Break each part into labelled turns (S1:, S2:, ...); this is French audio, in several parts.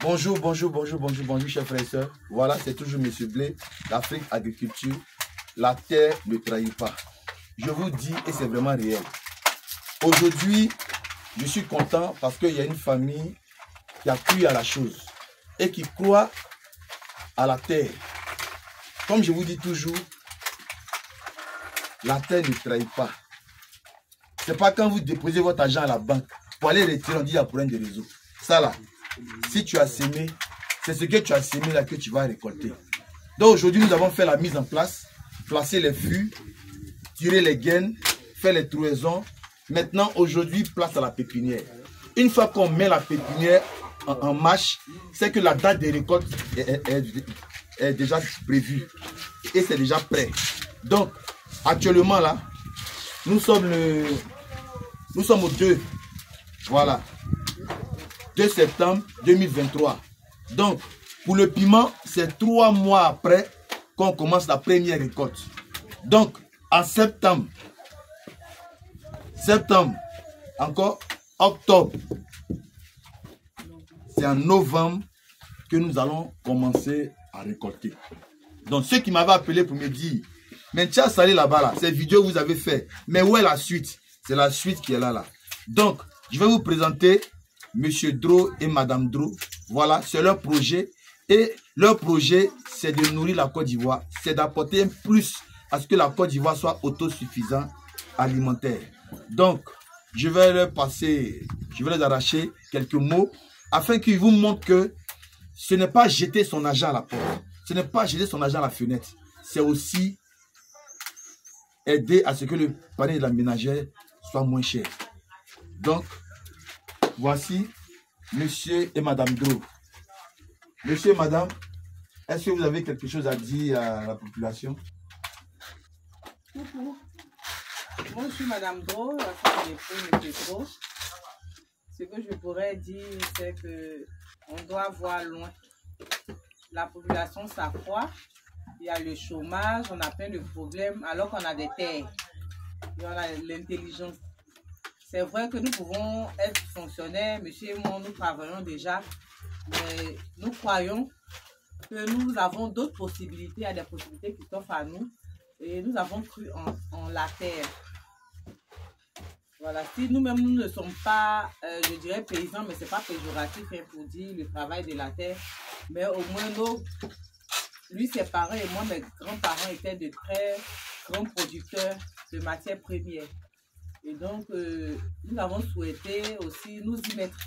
S1: Bonjour, chers frères et sœurs. Voilà, c'est toujours M. Blé, l'Afrique Agriculture. La terre ne trahit pas. Je vous dis, et c'est vraiment réel. Aujourd'hui, je suis content parce qu'il y a une famille qui a cru à la chose et qui croit à la terre. Comme je vous dis toujours, la terre ne trahit pas. Ce n'est pas quand vous déposez votre argent à la banque pour aller retirer, on dit il y a problème de réseau. Ça là, si tu as semé, c'est ce que tu as semé là que tu vas récolter. Donc aujourd'hui, nous avons fait la mise en place, placer les fûts, tirer les gaines, faire les trouaisons. Maintenant, aujourd'hui, place à la pépinière. Une fois qu'on met la pépinière en marche, c'est que la date de récolte est déjà prévue et c'est déjà prêt. Donc, actuellement là, nous sommes au 2, voilà, 2 septembre 2023. Donc, pour le piment, c'est 3 mois après qu'on commence la première récolte. Donc, en septembre, encore octobre, c'est en novembre que nous allons commencer à récolter. Donc, ceux qui m'avaient appelé pour me dire, mais tu as salé là-bas, là, cette vidéo vous avez fait, mais où est la suite? C'est la suite qui est là. Donc, je vais vous présenter Monsieur Dro et Madame Dro. Voilà, c'est leur projet. Et leur projet, c'est de nourrir la Côte d'Ivoire. C'est d'apporter un plus à ce que la Côte d'Ivoire soit autosuffisante alimentaire. Donc, je vais leur arracher quelques mots afin qu'ils vous montrent que ce n'est pas jeter son argent à la porte. Ce n'est pas jeter son argent à la fenêtre. C'est aussi aider à ce que le panier de la ménagère soit moins cher. Donc, voici Monsieur et Madame Dro. Monsieur et Madame, est-ce que vous avez quelque chose à dire à la population?
S2: Coucou. Moi, je suis Madame Dro, la femme de Monsieur Dro. Ce que je pourrais dire, c'est qu'on doit voir loin. La population s'accroît, il y a le chômage, on a plein de problèmes, alors qu'on a des terres, et on a l'intelligence. C'est vrai que nous pouvons être fonctionnaires, monsieur et moi, nous travaillons déjà, mais nous croyons que nous avons d'autres possibilités, il y a des possibilités qui s'offrent à nous, et nous avons cru en la terre. Voilà, si nous-mêmes nous ne sommes pas, je dirais paysans, mais ce n'est pas péjoratif hein, pour dire le travail de la terre, mais au moins lui, ses parents et moi, mes grands-parents étaient de très grands producteurs de matières premières. Et donc, nous avons souhaité aussi nous y mettre.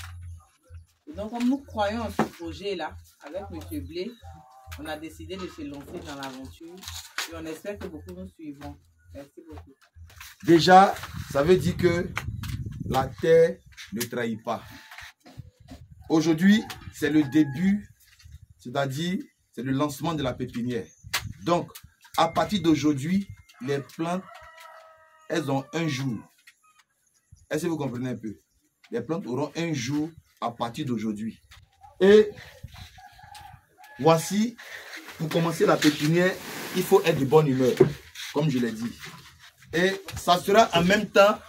S2: Et donc, comme nous croyons en ce projet-là, avec M. Blé, on a décidé de se lancer dans l'aventure et on espère que beaucoup nous suivront. Merci beaucoup.
S1: Déjà, ça veut dire que la terre ne trahit pas. Aujourd'hui, c'est le début, c'est-à-dire c'est le lancement de la pépinière. Donc, à partir d'aujourd'hui, les plantes, elles ont un jour. Est-ce que vous comprenez un peu? Les plantes auront un jour à partir d'aujourd'hui. Et voici, pour commencer la pépinière, il faut être de bonne humeur, comme je l'ai dit. Et ça sera en même temps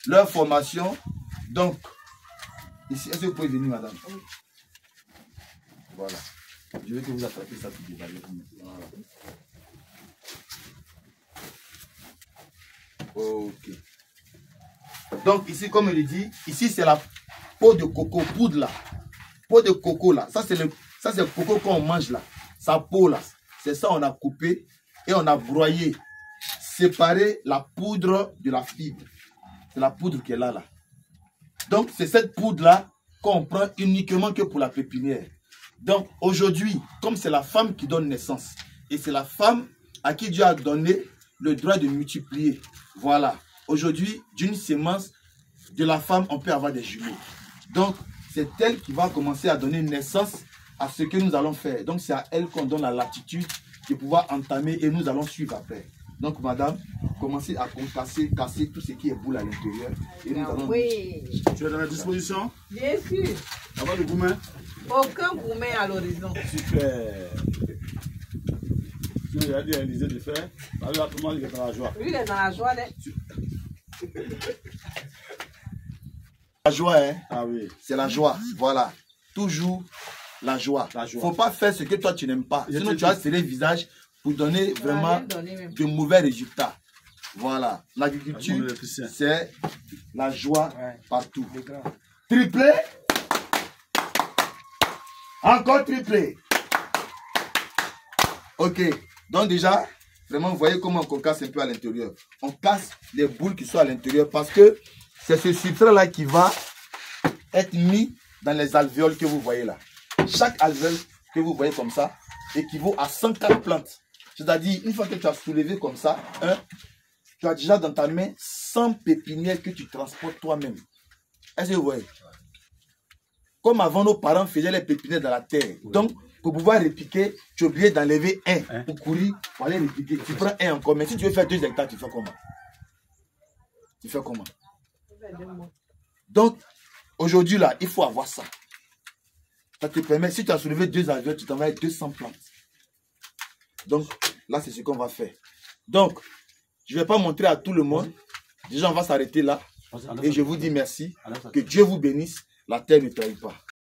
S1: leur formation. Donc, ici, est-ce que vous pouvez venir, madame? Oui. Voilà. Je veux que vous attrapiez ça pour déballer. Voilà. Ok. Donc, ici, comme il dit, ici, c'est la peau de coco, poudre là. Peau de coco là. Ça, c'est le coco qu'on mange là. Sa peau là. C'est ça, on a coupé et on a broyé. Séparer la poudre de la fibre. C'est la poudre qui est là. Donc, c'est cette poudre-là qu'on prend uniquement que pour la pépinière. Donc, aujourd'hui, comme c'est la femme qui donne naissance, et c'est la femme à qui Dieu a donné le droit de multiplier. Voilà. Aujourd'hui, d'une sémence de la femme, on peut avoir des jumeaux. Donc, c'est elle qui va commencer à donner naissance à ce que nous allons faire. Donc, c'est à elle qu'on donne la latitude de pouvoir entamer et nous allons suivre après. Donc, madame, commencez à casser tout ce qui est boule à l'intérieur. Et nous allons...
S3: Oui.
S4: Tu es dans la disposition?
S3: Bien sûr.
S4: Avant le gourmet?
S3: Aucun gourmet à l'horizon.
S4: Super. Tu as dit à Élisée de faire. Alors, tout le monde est dans la joie.
S3: Lui, il est dans la joie.
S1: La joie, hein?
S4: Ah oui.
S1: C'est la joie. Voilà. Toujours la joie.
S4: La joie.
S1: Faut pas faire ce que toi tu n'aimes pas. Sinon, tu vas serrer le visage pour donner vraiment
S3: même.
S1: de mauvais résultats. Voilà. L'agriculture, c'est la joie partout. Triplé. Encore triplé. Ok. Donc déjà, vraiment, vous voyez comment on casse un peu à l'intérieur. On casse les boules qui sont à l'intérieur parce que c'est ce substrat-là qui va être mis dans les alvéoles que vous voyez là. Chaque alvéole que vous voyez comme ça équivaut à 104 plantes. C'est-à-dire, une fois que tu as soulevé comme ça, tu as déjà dans ta main 100 pépinières que tu transportes toi-même. Est-ce que vous voyez? Comme avant, nos parents faisaient les pépinières dans la terre. Oui. Donc, pour pouvoir répliquer, tu es obligé d'enlever un pour courir, pour aller répliquer. Tu prends un encore. Mais si tu veux faire 2 hectares, tu fais comment? Tu fais comment? Donc, aujourd'hui, là, il faut avoir ça. Ça te permet, si tu as soulevé 2 alvéoles, tu t'envoies 200 plantes. Donc, là, c'est ce qu'on va faire. Donc, je ne vais pas montrer à tout le monde. Déjà, on va s'arrêter là. Et je vous dis merci. Que Dieu vous bénisse. La terre ne trahit pas.